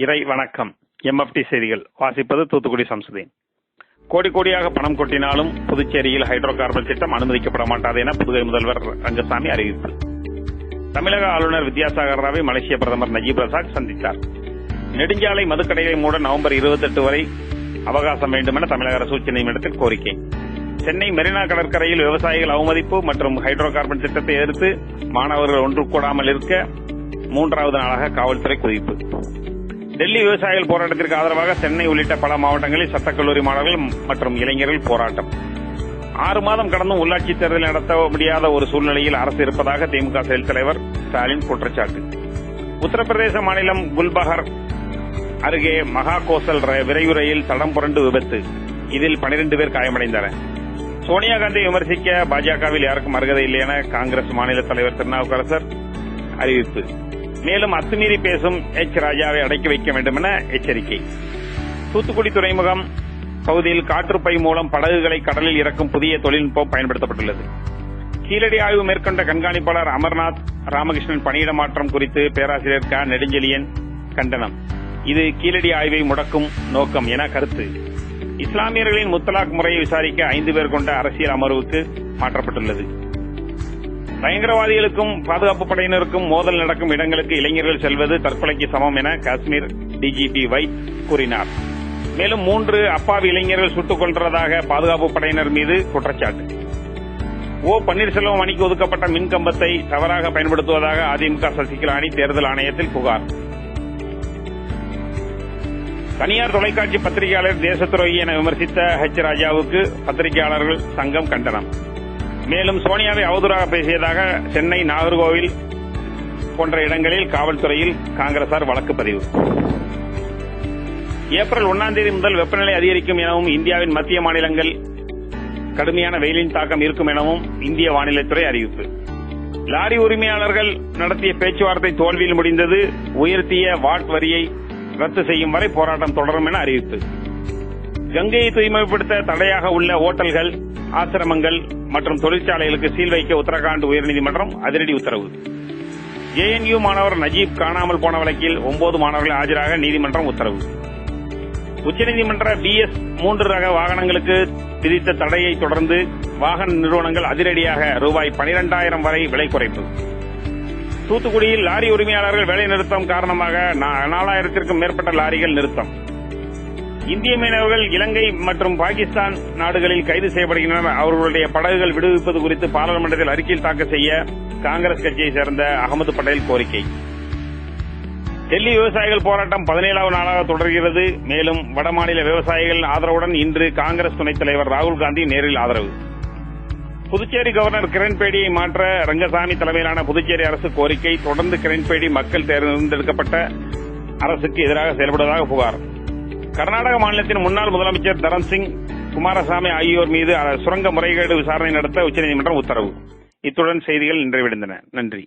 இறை வணக்கம். MFT செய்திகள் வாசிப்பது தூத்துக்குடி சம்சுதீன். கோடி கோடியாக பணம் கொட்டினாலும் புதுச்சேரியில் ஹைட்ரோ கார்பன் திட்டம் அனுமதிக்கப்பட மாட்டாது என புதுவை முதல்வர் ரங்கசாமி அறிவிப்பு. தமிழக ஆளுநர் வித்யாசாகர் ராவை மலேசிய பிரதமர் நஜீப் ரசாக் சந்தித்தார். நெடுஞ்சாலை மதுக்கடைகளை மூட நவம்பர் 28 வரை அவகாசம் வேண்டும் என தமிழக அரசு உச்சநீதிமன்றத்தில் கோரிக்கை. சென்னை மெரினா கடற்கரையில் விவசாயிகள் அவமதிப்பு மற்றும் ஹைட்ரோ கார்பன் திட்டத்தை எதிர்த்து மாணவர்கள் ஒன்று கூடாமல் இருக்க 3வது நாளாக காவல்துறை குவிப்பு. டெல்லி விவசாயிகள் போராட்டத்திற்கு ஆதரவாக சென்னை உள்ளிட்ட பல மாவட்டங்களில் சட்டக்கல்லூரி மாணவர்கள் மற்றும் இளைஞர்கள் போராட்டம். 6 மாதம் கடந்தும் உள்ளாட்சி தேர்தல் நடத்த முடியாத ஒரு சூழ்நிலையில் அரசு இருப்பதாக திமுக செயல் தலைவர் ஸ்டாலின் குற்றச்சாட்டு. உத்தரப்பிரதேச மாநிலம் குல்பஹர் அருகே மகா கோசல் விரைவு ரயில் தடம் புரண்டு விபத்து. இதில் 12 பேர் காயமடைந்தனர். சோனியா காந்தி விமர்சிக்க பாஜகவில் யாருக்கும் அருகதை இல்லை என காங்கிரஸ் மாநில தலைவர் திருநாவுக்கரசர் அறிவிப்பு. மேலும் அத்துமீறி பேசும் ராஜாவை அடக்கி வைக்க வேண்டும் என எச்சரிக்கை. தூத்துக்குடி துறைமுகம் பகுதியில் காற்றுப்பை மூலம் படகுகளை கடலில் இறக்கும் புதிய தொழில்நுட்பம் பயன்படுத்தப்பட்டுள்ளது. கீழடி ஆய்வு மேற்கொண்ட கண்காணிப்பாளர் அமர்நாத் ராமகிருஷ்ணன் பணியிட மாற்றம் குறித்து பேராசிரியர் க. நெடுஞ்செழியன் கண்டனம். இது கீழடி ஆய்வை முடக்கும் நோக்கம் என கருத்து. இஸ்லாமியர்களின் முத்தலாக் முறையை விசாரிக்க 5 பேர் கொண்ட அரசியல் அமர்வுக்கு மாற்றப்பட்டுள்ளது. பயங்கரவாதிகளுக்கும் பாதுகாப்பு படையினருக்கும் மோதல் நடக்கும் இடங்களுக்கு இளைஞர்கள் செல்வது தற்கொலைக்கு சமம் என காஷ்மீர் டிஜிபி வைத் கூறினார். மேலும் 3 அப்பாவி இளைஞர்கள் சுட்டுக் கொன்றதாக பாதுகாப்பு படையினர் மீது குற்றச்சாட்டு. பன்னீர்செல்வம் அணிக்கு ஒதுக்கப்பட்ட மின்கம்பத்தை தவறாக பயன்படுத்துவதாக அதிமுக சசிகலா அணி தேர்தல் ஆணையத்தில் புகார். தனியார் தொலைக்காட்சி பத்திரிகையாளர் தேச துரோகி என விமர்சித்த ராஜாவுக்கு பத்திரிகையாளர்கள் சங்கம் கண்டனம். மேலும் சோனியாவை அவதூறாக பேசியதாக சென்னை, நாகர்கோவில் போன்ற இடங்களில் காவல்துறையில் காங்கிரசார் வழக்கு பதிவு. ஏப்ரல் 1 முதல் வெப்பநிலை அதிகரிக்கும் எனவும் இந்தியாவின் மத்திய மாநிலங்கள் கடுமையான வெயிலின் தாக்கம் இருக்கும் எனவும் இந்திய வானிலைத்துறை அறிவிப்பு. லாரி உரிமையாளர்கள் நடத்திய பேச்சுவார்த்தை தோல்வியில் முடிந்தது. உயர்த்திய வாட் வரியை ரத்து செய்யும் வரை போராட்டம் தொடரும் என அறிவிப்பு. கங்கையை தூய்மைப்படுத்த தடையாக உள்ள ஓட்டல்கள், ஆசிரமங்கள் மற்றும் தொழிற்சாலைகளுக்கு சீல் வைக்க உத்தரகாண்ட் உயர்நீதிமன்றம் அதிரடி உத்தரவு. JNU மாணவர் நஜீப் காணாமல் போன வழக்கில் 9 மாணவர்கள் ஆஜராக நீதிமன்றம் உத்தரவு. உச்சநீதிமன்ற BS3 ரக வாகனங்களுக்கு விதித்த தடையை தொடர்ந்து வாகன நிறுவனங்கள் அதிரடியாக ரூபாய் 12,000 வரை விலை குறைப்பு. தூத்துக்குடியில் லாரி உரிமையாளர்கள் வேலை நிறுத்தம் காரணமாக 4,000க்கும் மேற்பட்ட லாரிகள் நிறுத்தம். இந்திய மீனவர்கள் இலங்கை மற்றும் பாகிஸ்தான் நாடுகளில் கைது செய்யப்படுகின்றனர். அவர்களுடைய படகுகள் விடுவிப்பது குறித்து பாராளுமன்றத்தில் அறிக்கை தாக்கல் செய்ய காங்கிரஸ் கட்சியை சேர்ந்த அகமது பட்டேல் கோரிக்கை. டெல்லி விவசாயிகள் போராட்டம் 17வது நாளாக தொடர்கிறது. மேலும் வடமாநில விவசாயிகள் ஆதரவுடன் இன்று காங்கிரஸ் துணைத் தலைவர் ராகுல் காந்தி நேரில் ஆதரவு. புதுச்சேரி கவர்னர் கிரண்பேடியை மாற்ற ரங்கசாமி தலைமையிலான புதுச்சேரி அரசு கோரிக்கை. தொடர்ந்து கிரண்பேடி மக்கள் தேர்ந்தெடுக்கப்பட்ட அரசுக்கு எதிராக செயல்படுவதாக புகார். கர்நாடக மாநிலத்தின் முன்னாள் முதலமைச்சர் தரம்சிங் குமாரசாமி ஆகியோர் மீது சுரங்க முறைகேடு விசாரணை நடத்த உச்சநீதிமன்றம் உத்தரவு. இத்துடன் செய்திகள் நிறைவடைந்தன. நன்றி.